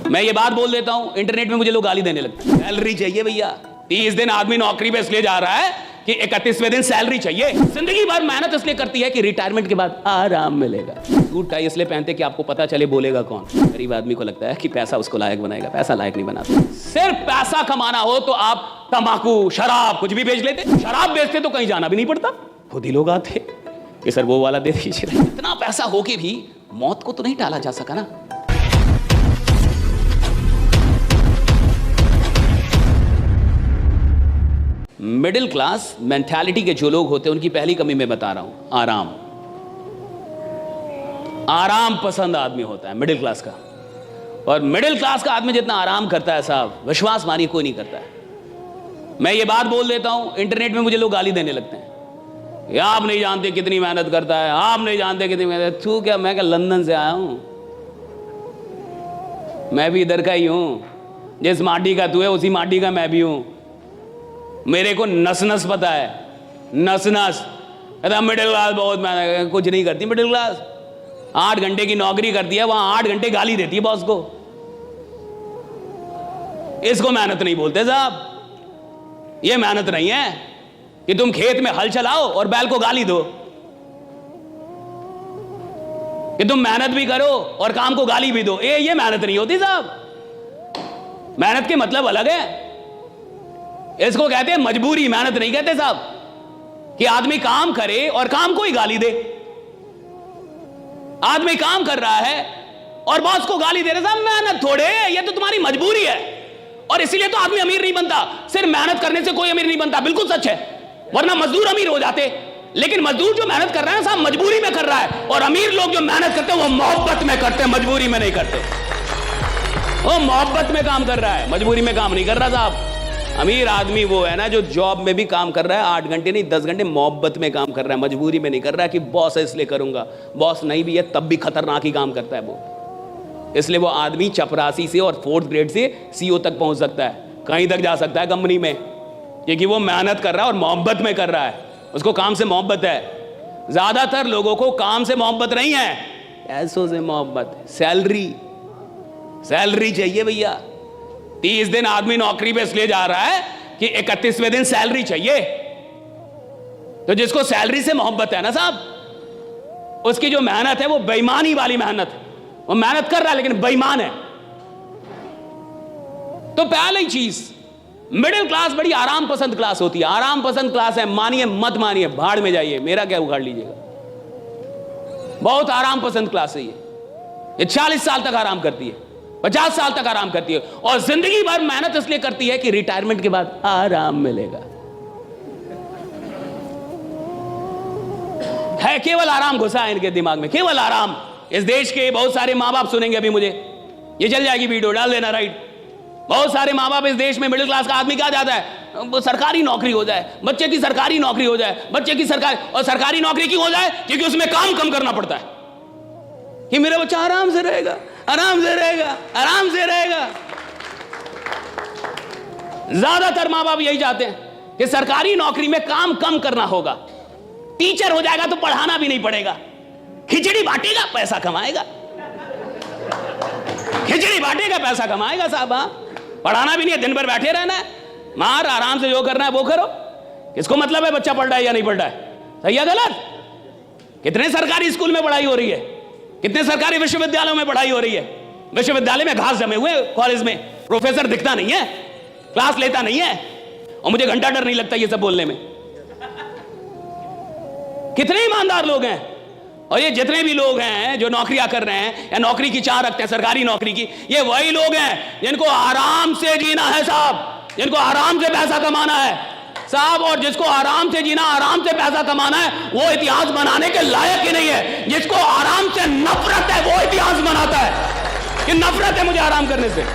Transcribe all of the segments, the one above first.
मैं ये बात बोल देता हूं, इंटरनेट में मुझे लोग गाली देने लगते हैं। सैलरी चाहिए भैया। 30 दिन आदमी नौकरी पे इसलिए जा रहा है कि 31वें दिन सैलरी चाहिए। जिंदगी भर मेहनत इसलिए करती है कि रिटायरमेंट के बाद आराम मिलेगा। सूट टाई इसलिए पहनते कि आपको पता चले बोलेगा कौन। गरीब आदमी को लगता है कि पैसा उसको लायक बनाएगा, पैसा लायक नहीं बनाता। सिर्फ पैसा कमाना हो तो आप तंबाकू, शराब कुछ भी बेच लेते। शराब बेचते तो कहीं जाना भी नहीं पड़ता, खुद ही लोग आते कि सर वो वाला दे दीजिए। इतना पैसा हो के भी मौत को तो नहीं टाला जा सका ना। मिडिल क्लास मेंटालिटी के जो लोग होते हैं उनकी पहली कमी मैं बता रहा हूं, आराम। आराम पसंद आदमी होता है मिडिल क्लास का। और मिडिल क्लास का आदमी जितना आराम करता है साहब, विश्वास मानिए कोई नहीं करता है। मैं ये बात बोल देता हूं, इंटरनेट में मुझे लोग गाली देने लगते हैं, आप नहीं जानते कितनी मेहनत करता है, आप नहीं जानते कितनी मेहनत। तू क्या, मैं क्या लंदन से आया हूं? मैं भी इधर का ही हूं। जिस माटी का तू है उसी माटी का मैं भी हूं। मेरे को नस नस पता है, नस नस। मिडिल क्लास बहुत मेहनत, कुछ नहीं करती मिडिल क्लास। 8 घंटे की नौकरी करती है, वहां 8 घंटे गाली देती है बॉस को। इसको मेहनत नहीं बोलते साहब। ये मेहनत नहीं है कि तुम खेत में हल चलाओ और बैल को गाली दो, कि तुम मेहनत भी करो और काम को गाली भी दो। ये मेहनत नहीं होती साहब। मेहनत के मतलब अलग है। इसको कहते हैं मजबूरी, मेहनत नहीं कहते साहब। कि आदमी काम करे और काम को ही गाली दे। आदमी काम कर रहा है और बॉस को गाली दे रहे साहब, मेहनत थोड़े, ये तो तुम्हारी मजबूरी है। और इसीलिए तो आदमी अमीर नहीं बनता। सिर्फ मेहनत करने से कोई अमीर नहीं बनता, बिल्कुल सच है। वरना मजदूर अमीर हो जाते। लेकिन मजदूर जो मेहनत कर रहा है साहब, मजबूरी में कर रहा है। और अमीर लोग जो मेहनत करते हैं वो मोहब्बत में करते हैं, मजबूरी में नहीं करते। वो मोहब्बत में काम कर रहा है, मजबूरी में काम नहीं कर रहा साहब। अमीर आदमी वो है ना जो जॉब में भी काम कर रहा है, 8 घंटे नहीं 10 घंटे मोहब्बत में काम कर रहा है, मजबूरी में नहीं कर रहा है कि बॉस है इसलिए करूंगा। बॉस नहीं भी है तब भी खतरनाक ही काम करता है वो। इसलिए वो आदमी चपरासी से और 4th ग्रेड से CEO तक पहुंच सकता है, कहीं तक जा सकता है कंपनी में, क्योंकि वो मेहनत कर रहा है और मोहब्बत में कर रहा है। उसको काम से मोहब्बत है। ज्यादातर लोगों को काम से मोहब्बत नहीं है, पैसों से मोहब्बत है। सैलरी चाहिए भैया। 30 दिन आदमी नौकरी पे इसलिए जा रहा है कि 31वें दिन सैलरी चाहिए। तो जिसको सैलरी से मोहब्बत है ना साहब, उसकी जो मेहनत है वो बेईमानी वाली मेहनत है। वो मेहनत कर रहा है लेकिन बेईमान है। तो पहली चीज, मिडिल क्लास बड़ी आराम पसंद क्लास होती है। आराम पसंद क्लास है, मानिए मत मानिए, भाड़ में जाइए, मेरा क्या उखाड़ लीजिएगा। बहुत आराम पसंद क्लास है ये 40 साल तक आराम करती है, 50 साल तक आराम करती है। और जिंदगी भर मेहनत इसलिए करती है कि रिटायरमेंट के बाद आराम मिलेगा। है केवल आराम घुसा है इनके दिमाग में, केवल आराम। इस देश के बहुत सारे माँ बाप सुनेंगे अभी मुझे, ये चल जाएगी वीडियो, डाल देना राइट। बहुत सारे माँ बाप इस देश में, मिडिल क्लास का आदमी क्या चाहता है, सरकारी नौकरी हो जाए, बच्चे की सरकारी नौकरी हो जाए, बच्चे की सरकारी। और सरकारी नौकरी क्यों हो जाए? क्योंकि उसमें काम कम करना पड़ता है, कि मेरा बच्चा आराम से रहेगा, आराम से रहेगा, आराम से रहेगा। ज्यादातर माँ बाप यही चाहते हैं कि सरकारी नौकरी में काम कम करना होगा। टीचर हो जाएगा तो पढ़ाना भी नहीं पड़ेगा, खिचड़ी बांटेगा पैसा कमाएगा, खिचड़ी बांटेगा पैसा कमाएगा साहब। हाँ, पढ़ाना भी नहीं है, दिन भर बैठे रहना है, मार आराम से जो करना है वो करो। किसको मतलब है बच्चा पढ़ रहा है या नहीं पढ़ रहा है, सही है गलत? कितने सरकारी स्कूल में पढ़ाई हो रही है, कितने सरकारी विश्वविद्यालयों में पढ़ाई हो रही है। विश्वविद्यालय में घास जमे हुए, कॉलेज में प्रोफेसर दिखता नहीं है, क्लास लेता नहीं है, और मुझे घंटा डर नहीं लगता ये सब बोलने में। कितने ईमानदार लोग हैं। और ये जितने भी लोग हैं जो नौकरियां कर रहे हैं या नौकरी की चाह रखते हैं सरकारी नौकरी की, ये वही लोग हैं जिनको आराम से जीना है साहब, जिनको आराम से पैसा कमाना है साहब। और जिसको आराम से जीना, आराम से पैसा कमाना है, वो इतिहास बनाने के लायक ही नहीं है। जिसको आराम से नफरत है वो इतिहास बनाता है कि नफरत है मुझे आराम करने से,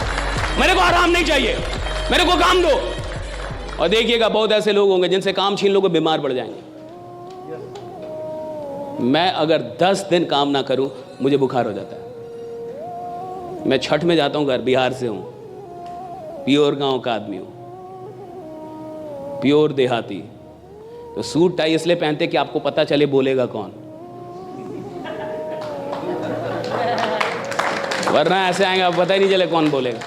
मेरे को आराम नहीं चाहिए, मेरे को काम दो। और देखिएगा बहुत ऐसे लोग होंगे जिनसे काम छीन लोगे बीमार पड़ जाएंगे। मैं अगर 10 दिन काम ना करूं मुझे बुखार हो जाता है। मैं छठ में जाता हूं घर, बिहार से हूं, प्योर गांव का आदमी हूं, प्योर देहाती। तो सूट टाई इसलिए पहनते कि आपको पता चले बोलेगा कौन। वरना ऐसे आएंगे अब पता ही नहीं चले कौन बोलेगा।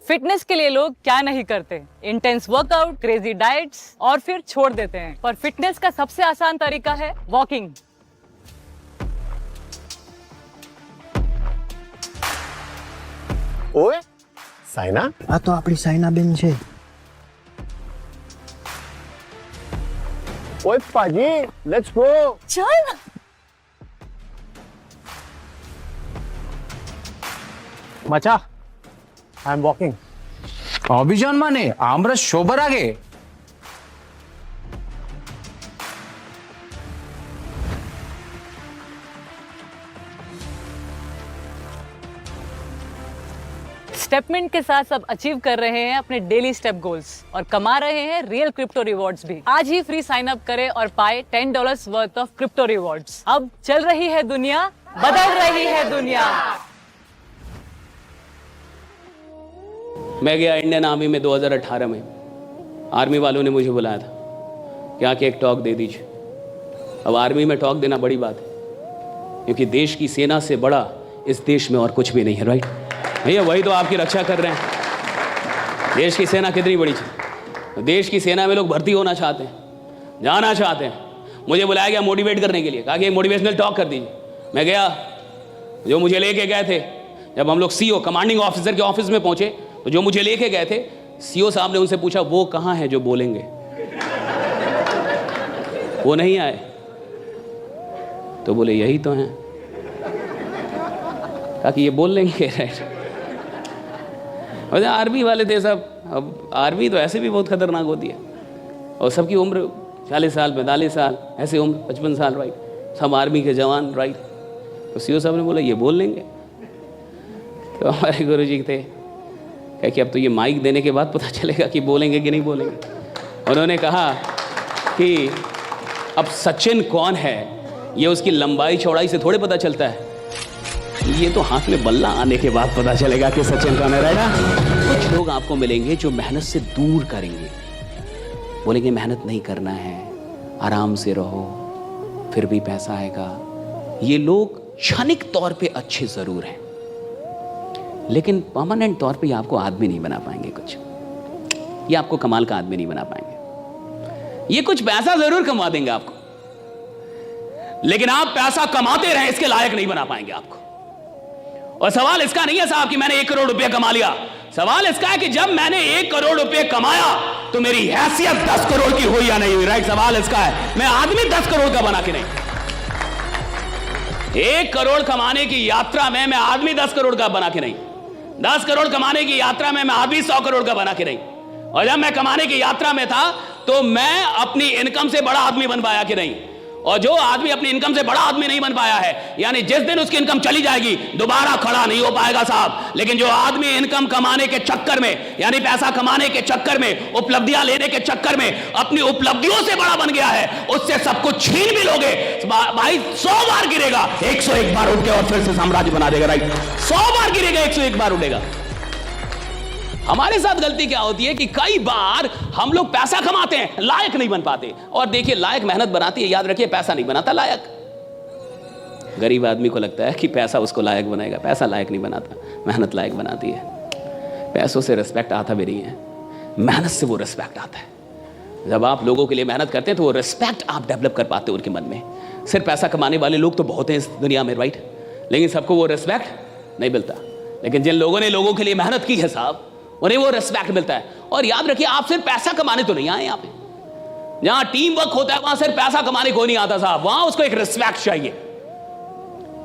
फिटनेस के लिए लोग क्या नहीं करते, इंटेंस वर्कआउट, क्रेजी डाइट्स और फिर छोड़ देते हैं। पर फिटनेस का सबसे आसान तरीका है वॉकिंग। ઓય સાયના, આ તો આપણી સાયનાબેન છે. ઓય પાજી, લેટ્સ ગો. चल મચા, આઈ એમ વોકિંગ. অভিযান মানে আমরা সবার আগে? स्टेपमिंट के साथ सब अचीव कर रहे हैं अपने डेली स्टेप गोल्स और कमा रहे हैं रियल क्रिप्टो रिवॉर्ड्स भी। आज ही फ्री साइन अप करें और पाए $10 वर्थ ऑफ क्रिप्टो रिवॉर्ड्स। अब चल रही है दुनिया, बदल रही है दुनिया। मैं गया इंडियन आर्मी में 2018 में। आर्मी वालों ने मुझे बुलाया था कि आके एक टॉक दे दीजिए। अब आर्मी में टॉक देना बड़ी बात है, क्योंकि देश की सेना से बड़ा इस देश में और कुछ भी नहीं है। राइट भैया, वही तो आपकी रक्षा कर रहे हैं। देश की सेना कितनी बड़ी है। देश की सेना में लोग भर्ती होना चाहते हैं, जाना चाहते हैं। मुझे बुलाया गया मोटिवेट करने के लिए, कहा कि मोटिवेशनल टॉक कर दीजिए। मैं गया, जो मुझे लेके गए थे, जब हम लोग सीओ कमांडिंग ऑफिसर के ऑफिस में पहुंचे तो जो मुझे लेके गए थे, सीओ साहब ने उनसे पूछा वो कहाँ है जो बोलेंगे। वो नहीं आए तो बोले यही तो हैं। कहा कि ये बोल लेंगे। राइट, आर्मी वाले थे सब। अब आर्मी तो ऐसे भी बहुत खतरनाक होती है, और सबकी उम्र 40 साल 45 साल, ऐसे उम्र 55 साल। राइट, सब आर्मी के जवान। राइट, तो सीओ साहब ने बोला ये बोल लेंगे। तो हमारे गुरु जी थे, कहा कि अब तो ये माइक देने के बाद पता चलेगा कि बोलेंगे कि नहीं बोलेंगे। उन्होंने कहा कि अब सचिन कौन है ये उसकी लंबाई चौड़ाई से थोड़े पता चलता है, ये तो हाथ में बल्ला आने के बाद पता चलेगा कि सचिन कौन है। राइट, कुछ लोग आपको मिलेंगे जो मेहनत से दूर करेंगे, बोलेंगे मेहनत नहीं करना है, आराम से रहो, फिर भी पैसा आएगा। ये लोग क्षणिक तौर पे अच्छे जरूर हैं, लेकिन परमानेंट तौर पे ये आपको आदमी नहीं बना पाएंगे। कुछ ये आपको कमाल का आदमी नहीं बना पाएंगे। ये कुछ पैसा जरूर कमा देंगे आपको, लेकिन आप पैसा कमाते रहे इसके लायक नहीं बना पाएंगे आपको। और सवाल इसका नहीं है साहब कि मैंने 1 करोड़ रुपए कमा लिया। सवाल इसका है कि जब मैंने 1 करोड़ रुपए कमाया तो मेरी हैसियत 10 करोड़ की हुई या नहीं हुई। राइट, सवाल इसका है। मैं आदमी 10 करोड़ का बना के नहीं। 1 करोड़ कमाने की यात्रा में मैं आदमी 10 करोड़ का बना के नहीं। 10 करोड़ कमाने की यात्रा में मैं आदमी 100 करोड़ का बना के नहीं। और जब मैं कमाने की यात्रा में था तो मैं अपनी इनकम से बड़ा आदमी बन पाया कि नहीं। और जो आदमी अपनी इनकम से बड़ा आदमी नहीं बन पाया है, यानी जिस दिन उसकी इनकम चली जाएगी दोबारा खड़ा नहीं हो पाएगा साहब। लेकिन जो आदमी इनकम कमाने के चक्कर में, यानी पैसा कमाने के चक्कर में, उपलब्धियां लेने के चक्कर में अपनी उपलब्धियों से बड़ा बन गया है, उससे सब कुछ छीन भी लोगे भाई 100 बार गिरेगा, 101 बार उठ के और फिर से साम्राज्य बना देगा। राइट, 100 बार गिरेगा, 101 बार उठेगा। हमारे साथ गलती क्या होती है कि कई बार हम लोग पैसा कमाते हैं, लायक नहीं बन पाते। और देखिए, लायक मेहनत बनाती है, याद रखिए, पैसा नहीं बनाता लायक। गरीब आदमी को लगता है कि पैसा उसको लायक बनाएगा, पैसा लायक नहीं बनाता, मेहनत लायक बनाती है। पैसों से रिस्पेक्ट आता भी नहीं है, मेहनत से वो रिस्पेक्ट आता है। जब आप लोगों के लिए मेहनत करते हैं तो वो रिस्पेक्ट आप डेवलप कर पाते हो उनके मन में। सिर्फ पैसा कमाने वाले लोग तो बहुत हैं इस दुनिया में, राइट, लेकिन सबको वो रिस्पेक्ट नहीं मिलता। लेकिन जिन लोगों ने लोगों के लिए मेहनत की है साहब, उन्हें वो रिस्पेक्ट मिलता है। और याद रखिए, आप सिर्फ पैसा कमाने तो नहीं आए यहाँ पे। जहां टीम वर्क होता है वहां सिर्फ पैसा कमाने को नहीं आता साहब, वहां उसको एक रिस्पेक्ट चाहिए।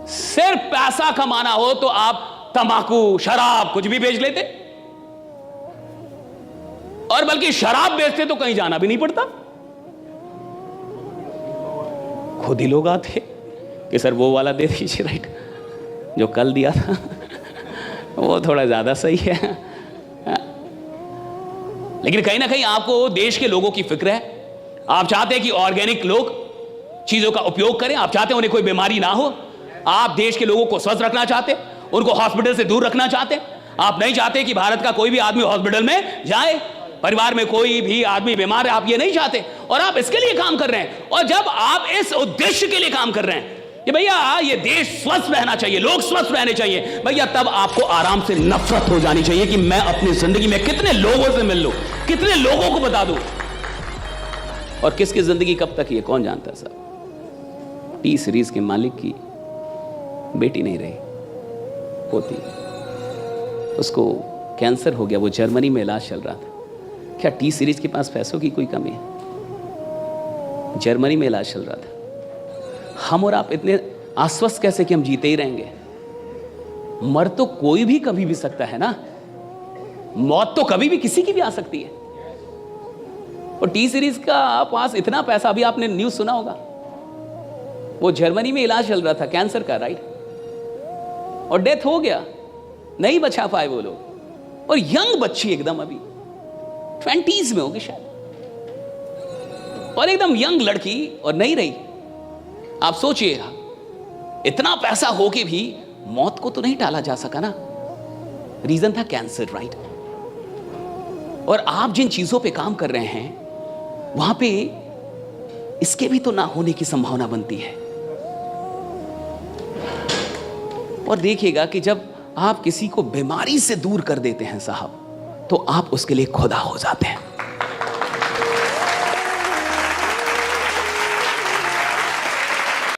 सिर्फ पैसा कमाना हो तो आप तंबाकू, शराब कुछ भी बेच लेते, और बल्कि शराब बेचते तो कहीं जाना भी नहीं पड़ता। खुद ही लोग आते कि सर वो वाला दे दीजिए, राइट, जो कल दिया था वो थोड़ा ज्यादा सही है। लेकिन कहीं ना कहीं आपको देश के लोगों की फिक्र है। आप चाहते हैं कि ऑर्गेनिक लोग चीजों का उपयोग करें, आप चाहते हैं उन्हें कोई बीमारी ना हो, आप देश के लोगों को स्वस्थ रखना चाहते, उनको हॉस्पिटल से दूर रखना चाहते। आप नहीं चाहते कि भारत का कोई भी आदमी हॉस्पिटल में जाए, परिवार में कोई भी आदमी बीमार है, आप ये नहीं चाहते, और आप इसके लिए काम कर रहे हैं। और जब आप इस उद्देश्य के लिए काम कर रहे हैं, कि भैया ये देश स्वस्थ रहना चाहिए, लोग स्वस्थ रहने चाहिए, भैया तब आपको आराम से नफरत हो जानी चाहिए कि मैं अपनी जिंदगी में कितने लोगों से मिल लूं, कितने लोगों को बता दूं, और किसकी जिंदगी कब तक ये कौन जानता है साहब। टी सीरीज के मालिक की बेटी नहीं रही, होती, उसको कैंसर हो गया, वो जर्मनी में इलाज चल रहा था। क्या टी सीरीज के पास पैसों की कोई कमी है? जर्मनी में इलाज चल रहा था। हम और आप इतने आश्वस्त कैसे कि हम जीते ही रहेंगे? मर तो कोई भी कभी भी सकता है ना, मौत तो कभी भी किसी की भी आ सकती है। और टी सीरीज का पास इतना पैसा, अभी आपने न्यूज सुना होगा, वो जर्मनी में इलाज चल रहा था कैंसर का, राइट, और डेथ हो गया, नहीं बचा पाए वो लोग। और यंग बच्ची एकदम अभी 20s में होगी शायद, और एकदम यंग लड़की, और नहीं रही। आप सोचिएगा, इतना पैसा हो के भी मौत को तो नहीं टाला जा सका ना, रीजन था कैंसर, राइट। और आप जिन चीजों पे काम कर रहे हैं वहां पे इसके भी तो ना होने की संभावना बनती है। और देखिएगा कि जब आप किसी को बीमारी से दूर कर देते हैं साहब, तो आप उसके लिए खुदा हो जाते हैं।